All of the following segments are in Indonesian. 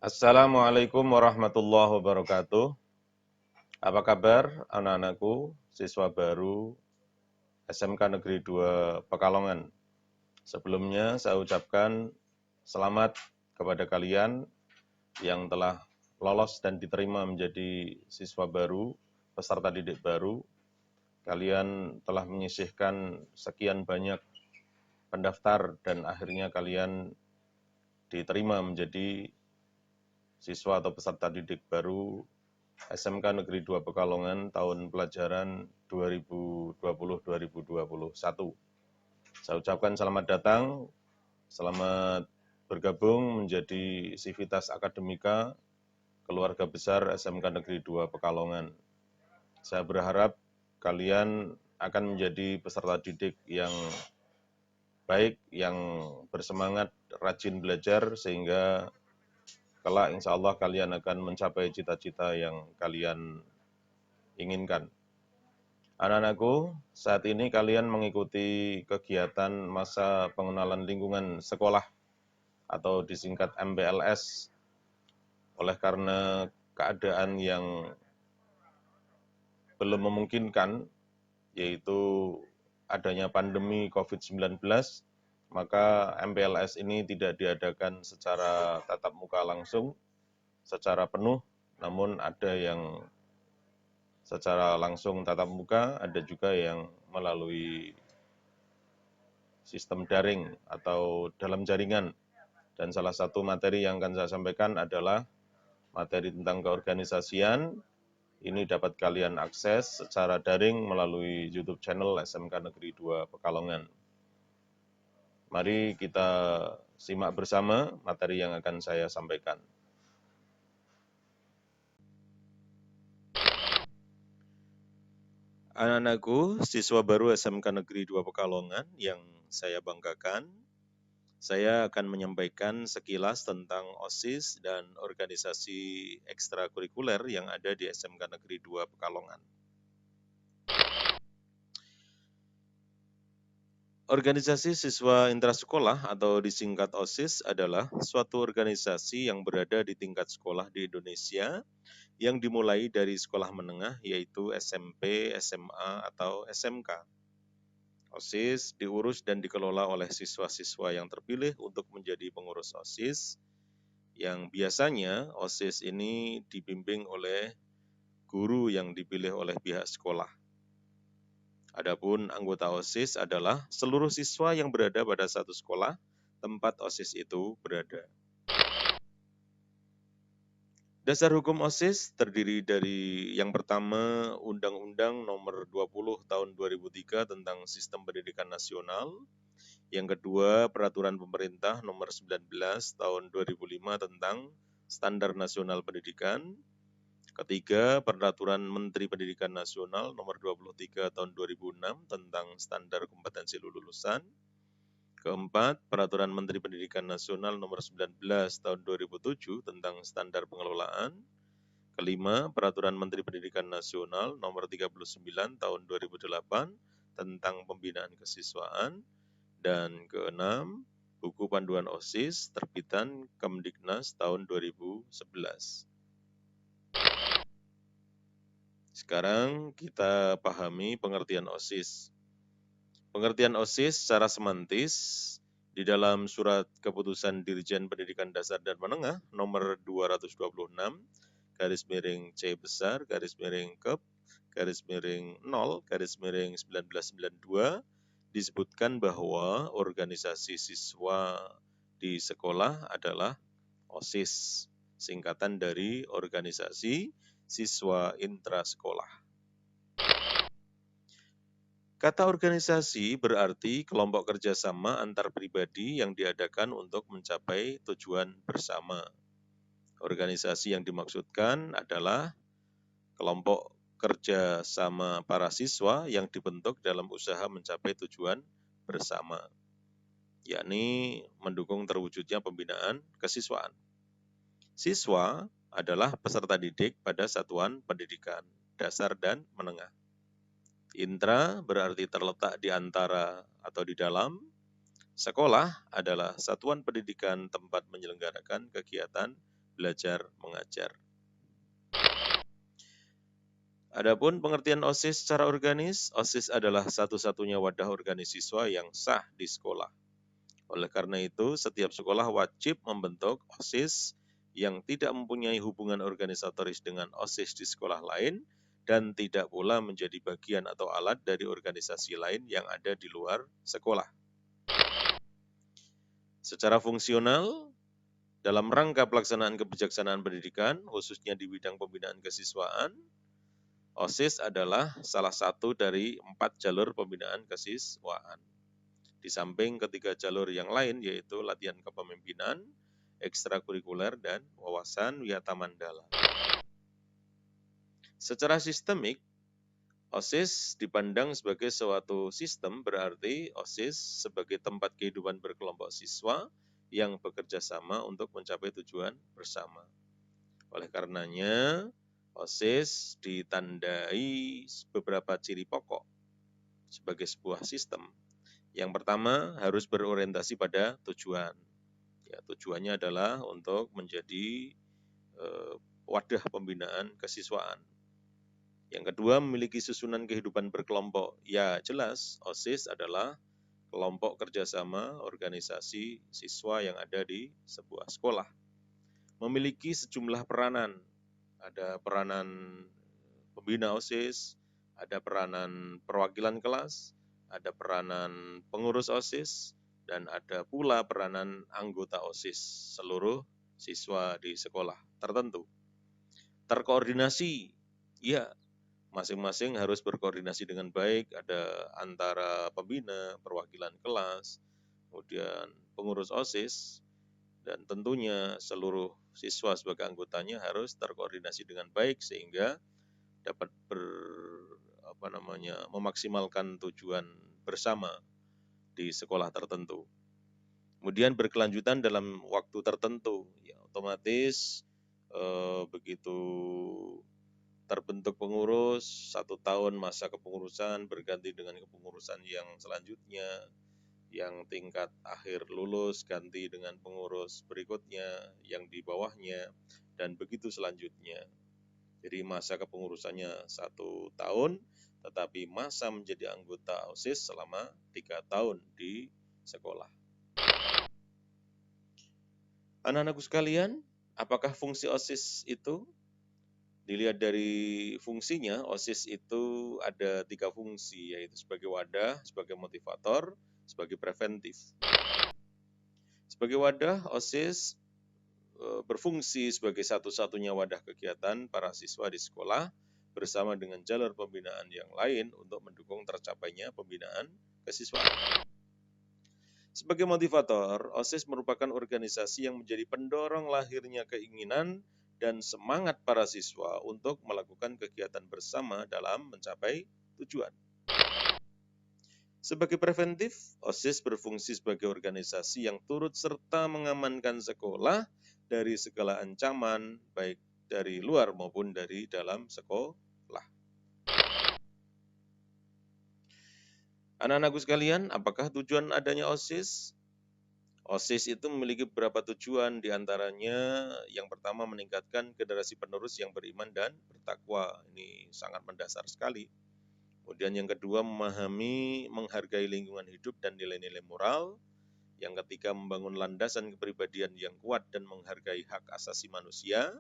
Assalamualaikum warahmatullahi wabarakatuh. Apa kabar anak-anakku, siswa baru SMK Negeri 2 Pekalongan? Sebelumnya saya ucapkan selamat kepada kalian yang telah lolos dan diterima menjadi siswa baru, peserta didik baru. Kalian telah menyisihkan sekian banyak pendaftar dan akhirnya kalian diterima menjadi siswa atau peserta didik baru SMK Negeri 2 Pekalongan tahun pelajaran 2020-2021. Saya ucapkan selamat datang, selamat bergabung menjadi Sivitas Akademika Keluarga Besar SMK Negeri 2 Pekalongan. Saya berharap kalian akan menjadi peserta didik yang baik, yang bersemangat, rajin belajar, sehingga kelak insya Allah kalian akan mencapai cita-cita yang kalian inginkan. Anak-anakku, saat ini kalian mengikuti kegiatan masa pengenalan lingkungan sekolah atau disingkat MPLS. Oleh karena keadaan yang belum memungkinkan, yaitu adanya pandemi COVID-19, maka MPLS ini tidak diadakan secara tatap muka langsung, secara penuh, namun ada yang secara langsung tatap muka, ada juga yang melalui sistem daring atau dalam jaringan. Dan salah satu materi yang akan saya sampaikan adalah materi tentang keorganisasian. Ini dapat kalian akses secara daring melalui YouTube channel SMK Negeri 2 Pekalongan. Mari kita simak bersama materi yang akan saya sampaikan. Anak-anakku, siswa baru SMK Negeri 2 Pekalongan yang saya banggakan, saya akan menyampaikan sekilas tentang OSIS dan organisasi ekstrakurikuler yang ada di SMK Negeri 2 Pekalongan. Organisasi Siswa Intrasekolah atau disingkat OSIS adalah suatu organisasi yang berada di tingkat sekolah di Indonesia yang dimulai dari sekolah menengah yaitu SMP, SMA, atau SMK. OSIS diurus dan dikelola oleh siswa-siswa yang terpilih untuk menjadi pengurus OSIS, yang biasanya OSIS ini dibimbing oleh guru yang dipilih oleh pihak sekolah. Adapun anggota OSIS adalah seluruh siswa yang berada pada satu sekolah tempat OSIS itu berada. Dasar hukum OSIS terdiri dari yang pertama Undang-Undang Nomor 20 Tahun 2003 tentang Sistem Pendidikan Nasional, yang kedua Peraturan Pemerintah Nomor 19 Tahun 2005 tentang Standar Nasional Pendidikan, ketiga Peraturan Menteri Pendidikan Nasional Nomor 23 Tahun 2006 tentang Standar Kompetensi Lulusan, keempat, Peraturan Menteri Pendidikan Nasional Nomor 19 Tahun 2007 tentang Standar Pengelolaan. Kelima, Peraturan Menteri Pendidikan Nasional Nomor 39 Tahun 2008 tentang Pembinaan Kesiswaan. Dan keenam, Buku Panduan OSIS terbitan Kemdiknas tahun 2011. Sekarang kita pahami pengertian OSIS. Pengertian OSIS secara semantis di dalam Surat Keputusan Dirjen Pendidikan Dasar dan Menengah nomor 226 /Kep/0/1992 disebutkan bahwa organisasi siswa di sekolah adalah OSIS, singkatan dari Organisasi Siswa Intrasekolah. Kata organisasi berarti kelompok kerjasama antar pribadi yang diadakan untuk mencapai tujuan bersama. Organisasi yang dimaksudkan adalah kelompok kerja sama para siswa yang dibentuk dalam usaha mencapai tujuan bersama, yakni mendukung terwujudnya pembinaan kesiswaan. Siswa adalah peserta didik pada satuan pendidikan dasar dan menengah. Intra berarti terletak di antara atau di dalam. Sekolah adalah satuan pendidikan tempat menyelenggarakan kegiatan belajar mengajar. Adapun pengertian OSIS secara organis, OSIS adalah satu-satunya wadah organis siswa yang sah di sekolah. Oleh karena itu, setiap sekolah wajib membentuk OSIS yang tidak mempunyai hubungan organisatoris dengan OSIS di sekolah lain dan tidak pula menjadi bagian atau alat dari organisasi lain yang ada di luar sekolah. Secara fungsional, dalam rangka pelaksanaan kebijaksanaan pendidikan, khususnya di bidang pembinaan kesiswaan, OSIS adalah salah satu dari 4 jalur pembinaan kesiswaan. Di samping ketiga jalur yang lain yaitu latihan kepemimpinan, ekstrakurikuler, dan wawasan wiyata mandala. Secara sistemik, OSIS dipandang sebagai suatu sistem, berarti OSIS sebagai tempat kehidupan berkelompok siswa yang bekerja sama untuk mencapai tujuan bersama. Oleh karenanya, OSIS ditandai beberapa ciri pokok sebagai sebuah sistem. Yang pertama, harus berorientasi pada tujuan. Ya, tujuannya adalah untuk menjadi wadah pembinaan kesiswaan. Yang kedua, memiliki susunan kehidupan berkelompok. Ya, jelas OSIS adalah kelompok kerjasama organisasi siswa yang ada di sebuah sekolah. Memiliki sejumlah peranan. Ada peranan pembina OSIS, ada peranan perwakilan kelas, ada peranan pengurus OSIS, dan ada pula peranan anggota OSIS seluruh siswa di sekolah tertentu. Terkoordinasi, ya, masing-masing harus berkoordinasi dengan baik, ada antara pembina, perwakilan kelas, kemudian pengurus OSIS, dan tentunya seluruh siswa sebagai anggotanya harus terkoordinasi dengan baik sehingga dapat memaksimalkan tujuan bersama di sekolah tertentu. Kemudian berkelanjutan dalam waktu tertentu, ya otomatis begitu terbentuk pengurus, 1 tahun masa kepengurusan berganti dengan kepengurusan yang selanjutnya, yang tingkat akhir lulus ganti dengan pengurus berikutnya, yang di bawahnya, dan begitu selanjutnya. Jadi masa kepengurusannya 1 tahun, tetapi masa menjadi anggota OSIS selama 3 tahun di sekolah. Anak-anakku sekalian, apakah fungsi OSIS itu? Dilihat dari fungsinya, OSIS itu ada 3 fungsi, yaitu sebagai wadah, sebagai motivator, sebagai preventif. Sebagai wadah, OSIS berfungsi sebagai satu-satunya wadah kegiatan para siswa di sekolah bersama dengan jalur pembinaan yang lain untuk mendukung tercapainya pembinaan kesiswaan. Sebagai motivator, OSIS merupakan organisasi yang menjadi pendorong lahirnya keinginan dan semangat para siswa untuk melakukan kegiatan bersama dalam mencapai tujuan. Sebagai preventif, OSIS berfungsi sebagai organisasi yang turut serta mengamankan sekolah dari segala ancaman, baik dari luar maupun dari dalam sekolah. Anak-anakku sekalian, apakah tujuan adanya OSIS? OSIS itu memiliki beberapa tujuan, diantaranya yang pertama meningkatkan generasi penerus yang beriman dan bertakwa. Ini sangat mendasar sekali. Kemudian yang kedua, memahami, menghargai lingkungan hidup dan nilai-nilai moral. Yang ketiga, membangun landasan kepribadian yang kuat dan menghargai hak asasi manusia.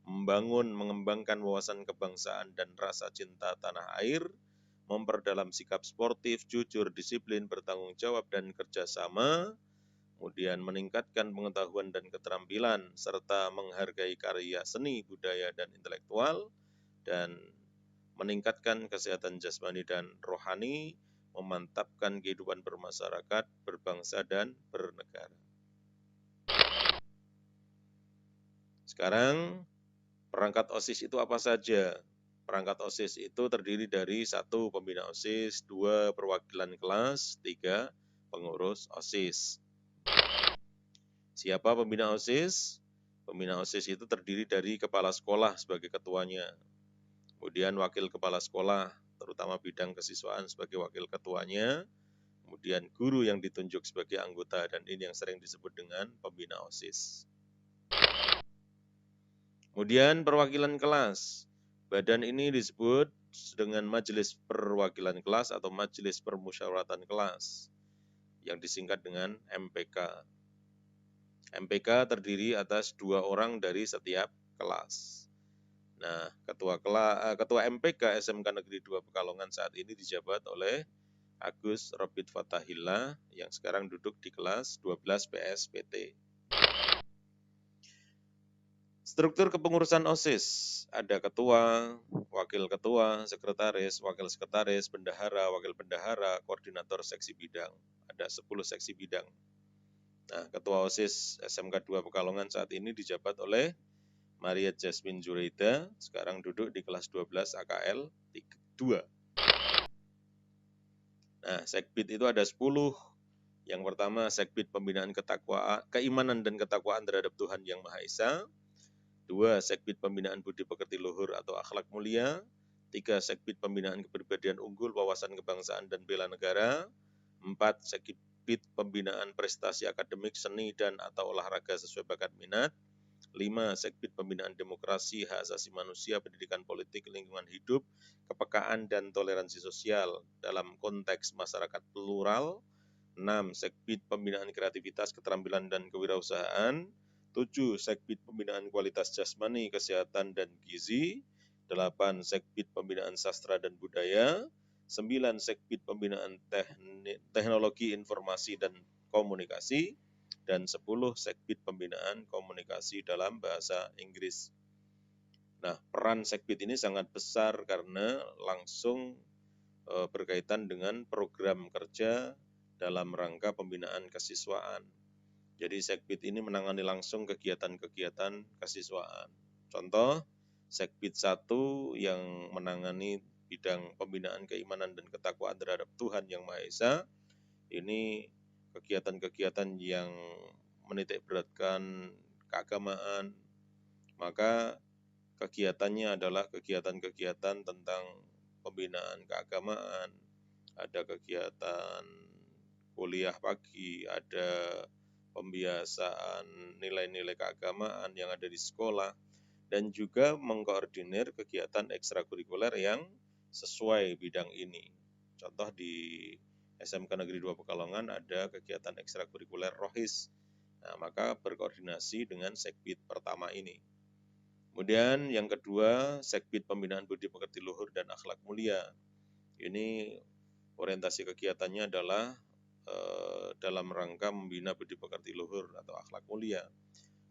Membangun, mengembangkan wawasan kebangsaan dan rasa cinta tanah air. Memperdalam sikap sportif, jujur, disiplin, bertanggung jawab, dan kerjasama. Kemudian meningkatkan pengetahuan dan keterampilan, serta menghargai karya seni, budaya, dan intelektual. Dan meningkatkan kesehatan jasmani dan rohani, memantapkan kehidupan bermasyarakat, berbangsa, dan bernegara. Sekarang, perangkat OSIS itu apa saja? Perangkat OSIS itu terdiri dari 1 pembina OSIS, 2 perwakilan kelas, 3 pengurus OSIS. Siapa pembina OSIS? Pembina OSIS itu terdiri dari kepala sekolah sebagai ketuanya. Kemudian wakil kepala sekolah, terutama bidang kesiswaan sebagai wakil ketuanya, kemudian guru yang ditunjuk sebagai anggota, dan ini yang sering disebut dengan pembina OSIS. Kemudian perwakilan kelas. Badan ini disebut dengan Majelis Perwakilan Kelas atau Majelis Permusyawaratan Kelas yang disingkat dengan MPK. MPK terdiri atas 2 orang dari setiap kelas. Nah, ketua MPK SMK Negeri 2 Pekalongan saat ini dijabat oleh Agus Robit Fatahillah yang sekarang duduk di kelas 12 PSPT. Struktur kepengurusan OSIS, ada ketua, wakil ketua, sekretaris, wakil sekretaris, bendahara, wakil bendahara, koordinator seksi bidang. Ada 10 seksi bidang. Nah, ketua OSIS SMK 2 Pekalongan saat ini dijabat oleh Maria Jasmine Jureida, sekarang duduk di kelas 12 AKL 2. Nah, sekbid itu ada 10. Yang pertama, sekbid pembinaan keimanan dan ketakwaan terhadap Tuhan Yang Maha Esa. 2. Sekbid pembinaan budi pekerti luhur atau akhlak mulia. 3. Sekbid pembinaan kepribadian unggul, wawasan kebangsaan dan bela negara. 4. Sekbid pembinaan prestasi akademik, seni dan atau olahraga sesuai bakat minat. 5. Sekbid pembinaan demokrasi, hak asasi manusia, pendidikan politik, lingkungan hidup, kepekaan dan toleransi sosial dalam konteks masyarakat plural. 6. Sekbid pembinaan kreativitas, keterampilan dan kewirausahaan. 7. Sekbid pembinaan kualitas jasmani, kesehatan dan gizi. 8. Sekbid pembinaan sastra dan budaya. 9. Sekbid pembinaan teknologi informasi dan komunikasi. Dan 10. Sekbid pembinaan komunikasi dalam bahasa Inggris. Nah, peran sekbid ini sangat besar karena langsung berkaitan dengan program kerja dalam rangka pembinaan kesiswaan. Jadi sekbid ini menangani langsung kegiatan-kegiatan kesiswaan. Contoh, sekbid 1 yang menangani bidang pembinaan keimanan dan ketakwaan terhadap Tuhan Yang Maha Esa, ini kegiatan-kegiatan yang menitik beratkan keagamaan, maka kegiatannya adalah kegiatan-kegiatan tentang pembinaan keagamaan, ada kegiatan kuliah pagi, ada pembiasaan nilai-nilai keagamaan yang ada di sekolah, dan juga mengkoordinir kegiatan ekstrakurikuler yang sesuai bidang ini. Contoh di SMK Negeri 2 Pekalongan ada kegiatan ekstrakurikuler Rohis, nah, maka berkoordinasi dengan sekbid pertama ini. Kemudian yang kedua, sekbid pembinaan budi pekerti luhur dan akhlak mulia. Ini orientasi kegiatannya adalah dalam rangka membina budi pekerti luhur atau akhlak mulia.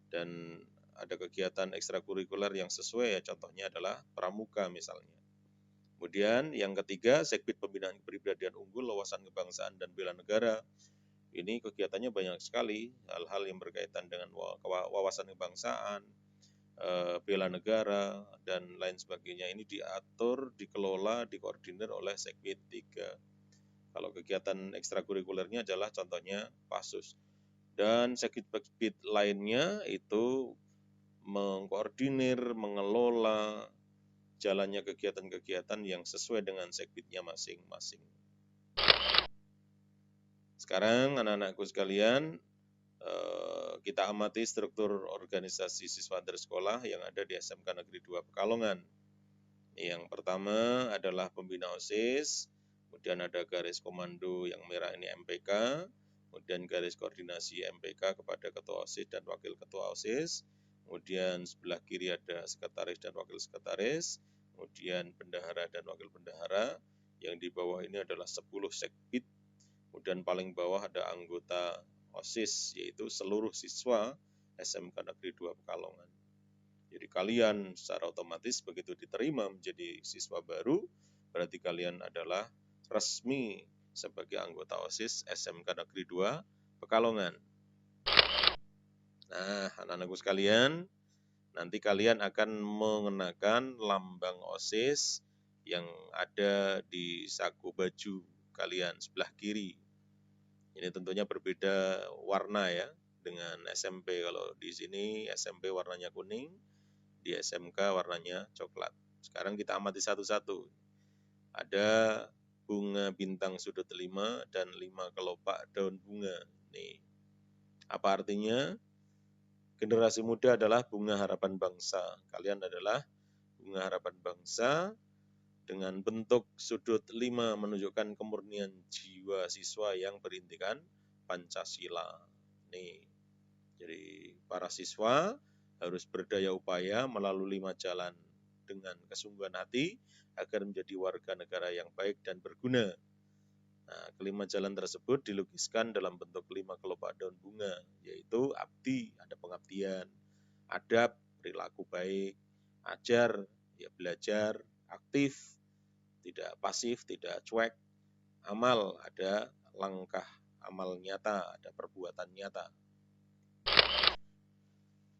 Dan ada kegiatan ekstrakurikuler yang sesuai, ya contohnya adalah pramuka misalnya. Kemudian yang ketiga, sekbid pembinaan kepribadian unggul, wawasan kebangsaan dan bela negara. Ini kegiatannya banyak sekali, hal-hal yang berkaitan dengan wawasan kebangsaan, bela negara, dan lain sebagainya. Ini diatur, dikelola, dikoordinir oleh sekbid 3. Kalau kegiatan ekstrakurikulernya adalah contohnya PASUS. Dan sekbid lainnya itu mengkoordinir, mengelola jalannya kegiatan-kegiatan yang sesuai dengan sekbidnya masing-masing. Sekarang anak-anakku sekalian, kita amati struktur organisasi siswa antar sekolah yang ada di SMK Negeri 2 Pekalongan. Yang pertama adalah pembina OSIS, kemudian ada garis komando yang merah ini MPK, kemudian garis koordinasi MPK kepada ketua OSIS dan wakil ketua OSIS, kemudian sebelah kiri ada sekretaris dan wakil sekretaris, kemudian bendahara dan wakil bendahara, yang di bawah ini adalah 10 sekbid, kemudian paling bawah ada anggota OSIS, yaitu seluruh siswa SMK Negeri 2 Pekalongan. Jadi kalian secara otomatis begitu diterima menjadi siswa baru, berarti kalian adalah resmi sebagai anggota OSIS SMK Negeri 2 Pekalongan. Nah, anak-anakku sekalian, nanti kalian akan mengenakan lambang OSIS yang ada di saku baju kalian sebelah kiri. Ini tentunya berbeda warna ya dengan SMP. Kalau di sini SMP warnanya kuning, di SMK warnanya coklat. Sekarang kita amati satu-satu. Ada bunga bintang sudut 5 dan 5 kelopak daun bunga. Nih, apa artinya? Generasi muda adalah bunga harapan bangsa. Kalian adalah bunga harapan bangsa dengan bentuk sudut 5 menunjukkan kemurnian jiwa siswa yang berintikan Pancasila. Nih, jadi para siswa harus berdaya upaya melalui 5 jalan dengan kesungguhan hati agar menjadi warga negara yang baik dan berguna. Nah, kelima jalan tersebut dilukiskan dalam bentuk 5 kelopak daun bunga, yaitu abdi, ada pengabdian, adab, perilaku baik, ajar, ya belajar, aktif, tidak pasif, tidak cuek, amal, ada langkah amal nyata, ada perbuatan nyata.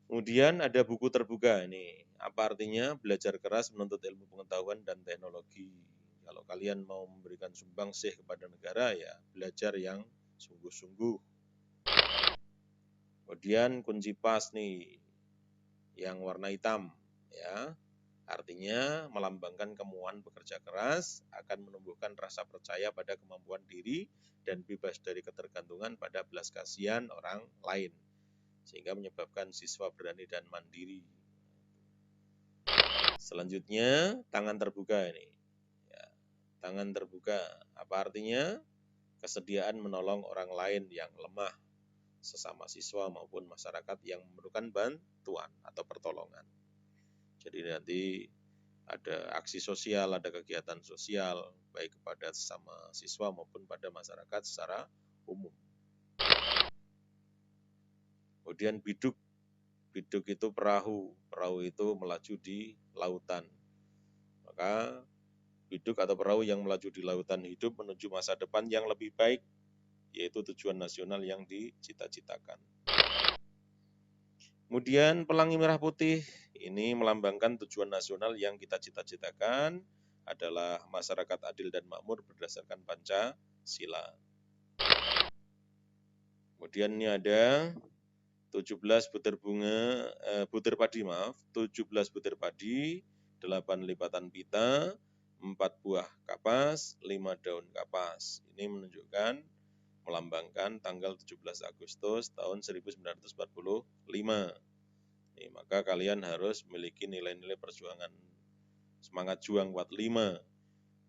Kemudian ada buku terbuka ini. Apa artinya? Belajar keras menuntut ilmu pengetahuan dan teknologi. Kalau kalian mau memberikan sumbangsih kepada negara, ya belajar yang sungguh-sungguh. Kemudian kunci pas nih, yang warna hitam, ya. Artinya melambangkan kemauan bekerja keras akan menumbuhkan rasa percaya pada kemampuan diri dan bebas dari ketergantungan pada belas kasihan orang lain, sehingga menyebabkan siswa berani dan mandiri. Selanjutnya, tangan terbuka ini. Ya, tangan terbuka, apa artinya? Kesediaan menolong orang lain yang lemah, sesama siswa maupun masyarakat yang memerlukan bantuan atau pertolongan. Jadi nanti ada aksi sosial, ada kegiatan sosial, baik kepada sesama siswa maupun pada masyarakat secara umum. Kemudian biduk. Biduk itu perahu, perahu itu melaju di lautan. Maka biduk atau perahu yang melaju di lautan hidup menuju masa depan yang lebih baik, yaitu tujuan nasional yang dicita-citakan. Kemudian pelangi merah putih, ini melambangkan tujuan nasional yang kita cita-citakan adalah masyarakat adil dan makmur berdasarkan Pancasila. Kemudian ini ada 17 butir padi, 17 butir padi, 8 lipatan pita, 4 buah kapas, 5 daun kapas. Ini menunjukkan, melambangkan tanggal 17 Agustus tahun 1945. Maka kalian harus memiliki nilai-nilai perjuangan, semangat juang 45,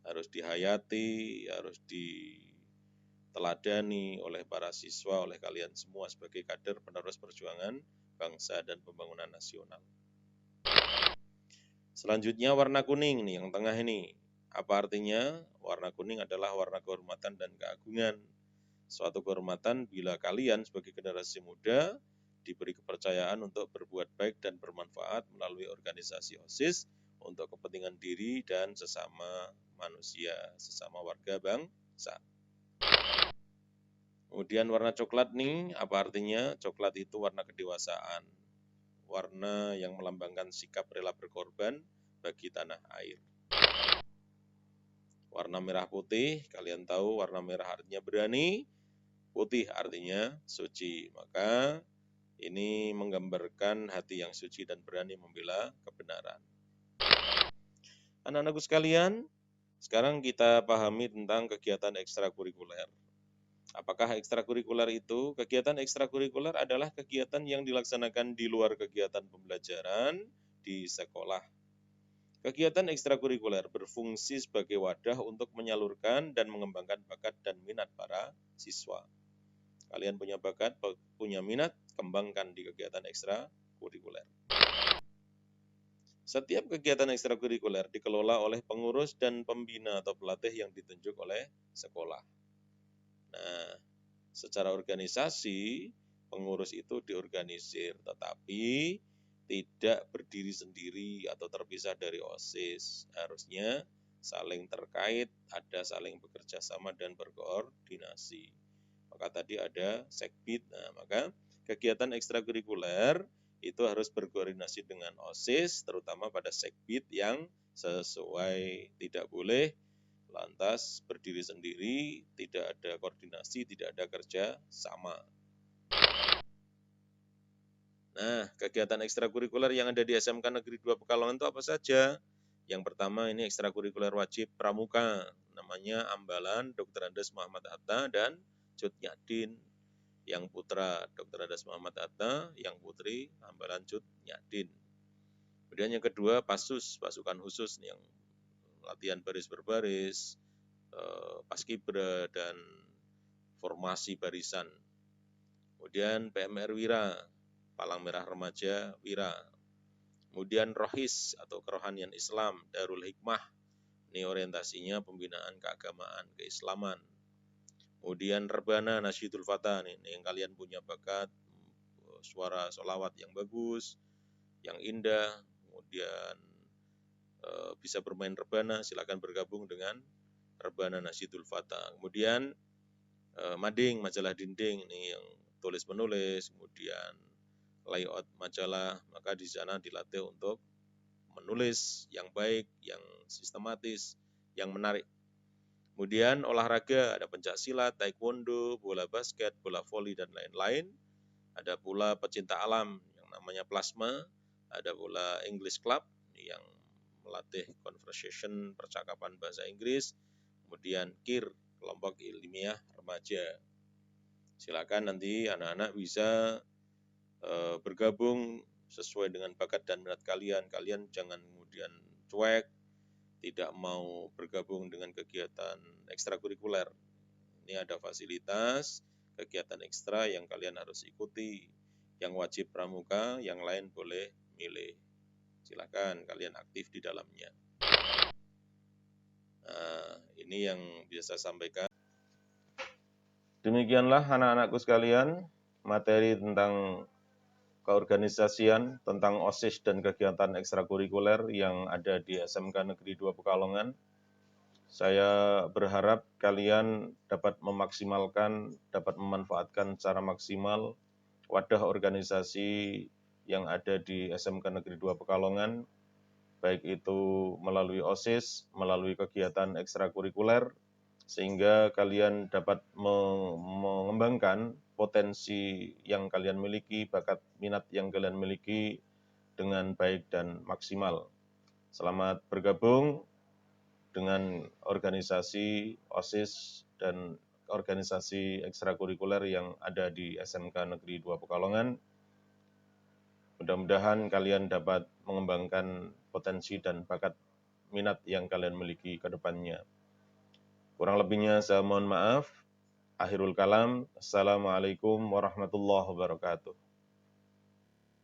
harus dihayati, harus diteladani oleh para siswa, oleh kalian semua sebagai kader penerus perjuangan bangsa dan pembangunan nasional. Selanjutnya warna kuning nih, yang tengah ini. Apa artinya? Warna kuning adalah warna kehormatan dan keagungan. Suatu kehormatan bila kalian sebagai generasi muda diberi kepercayaan untuk berbuat baik dan bermanfaat melalui organisasi OSIS untuk kepentingan diri dan sesama manusia, sesama warga bangsa. Kemudian warna coklat nih, apa artinya? Coklat itu warna kedewasaan, warna yang melambangkan sikap rela berkorban bagi tanah air. Warna merah putih, kalian tahu warna merah artinya berani, putih artinya suci. Maka ini menggambarkan hati yang suci dan berani membela kebenaran. Anak-anakku sekalian, sekarang kita pahami tentang kegiatan ekstrakurikuler. Apakah ekstrakurikuler itu? Kegiatan ekstrakurikuler adalah kegiatan yang dilaksanakan di luar kegiatan pembelajaran di sekolah. Kegiatan ekstrakurikuler berfungsi sebagai wadah untuk menyalurkan dan mengembangkan bakat dan minat para siswa. Kalian punya bakat, punya minat, kembangkan di kegiatan ekstrakurikuler. Setiap kegiatan ekstrakurikuler dikelola oleh pengurus dan pembina atau pelatih yang ditunjuk oleh sekolah. Nah, secara organisasi, pengurus itu diorganisir, tetapi tidak berdiri sendiri atau terpisah dari OSIS. Harusnya saling terkait, ada saling bekerja sama dan berkoordinasi. Maka tadi ada sekbid, nah maka kegiatan ekstrakurikuler itu harus berkoordinasi dengan OSIS, terutama pada sekbid yang sesuai, tidak boleh lantas berdiri sendiri, tidak ada koordinasi, tidak ada kerja sama. Nah, kegiatan ekstrakurikuler yang ada di SMK Negeri 2 Pekalongan itu apa saja? Yang pertama ini ekstrakurikuler wajib pramuka, namanya Ambalan Dr. Andes Muhammad Hatta dan Cut Nyadin. yang putra Dr. Adas Muhammad Atta, yang putri Hambalan Cut Nyadin. Kemudian yang kedua Pasus, pasukan khusus yang latihan baris berbaris, paskibra dan formasi barisan. Kemudian PMR Wira, Palang Merah Remaja Wira. Kemudian Rohis atau Kerohanian Islam, Darul Hikmah, ini orientasinya pembinaan keagamaan, keislaman. Kemudian Rebana Nasyidul Fatah, ini yang kalian punya bakat, suara sholawat yang bagus, yang indah, kemudian bisa bermain rebana, silakan bergabung dengan Rebana Nasyidul Fatah. Kemudian mading, majalah dinding, ini yang tulis menulis, kemudian layout majalah, maka di sana dilatih untuk menulis yang baik, yang sistematis, yang menarik. Kemudian olahraga, ada pencak silat, taekwondo, bola basket, bola voli, dan lain-lain. Ada pula pecinta alam yang namanya plasma, ada pula English Club yang melatih conversation, percakapan bahasa Inggris. Kemudian KIR, kelompok ilmiah remaja. Silakan nanti anak-anak bisa bergabung sesuai dengan bakat dan minat kalian. Kalian jangan kemudian cuek, tidak mau bergabung dengan kegiatan ekstrakurikuler. Ini ada fasilitas, kegiatan ekstra yang kalian harus ikuti. Yang wajib pramuka, yang lain boleh milih. Silakan kalian aktif di dalamnya. Nah, ini yang bisa saya sampaikan. Demikianlah anak-anakku sekalian, materi tentang keorganisasian, tentang OSIS dan kegiatan ekstrakurikuler yang ada di SMK Negeri 2 Pekalongan. Saya berharap kalian dapat memaksimalkan, dapat memanfaatkan secara maksimal wadah organisasi yang ada di SMK Negeri 2 Pekalongan, baik itu melalui OSIS, melalui kegiatan ekstrakurikuler, sehingga kalian dapat mengembangkan potensi yang kalian miliki, bakat minat yang kalian miliki dengan baik dan maksimal. Selamat bergabung dengan organisasi OSIS dan organisasi ekstrakurikuler yang ada di SMK Negeri 2 Pekalongan. Mudah-mudahan kalian dapat mengembangkan potensi dan bakat minat yang kalian miliki ke depannya. Kurang lebihnya saya mohon maaf. Akhirul kalam. Assalamualaikum warahmatullahi wabarakatuh.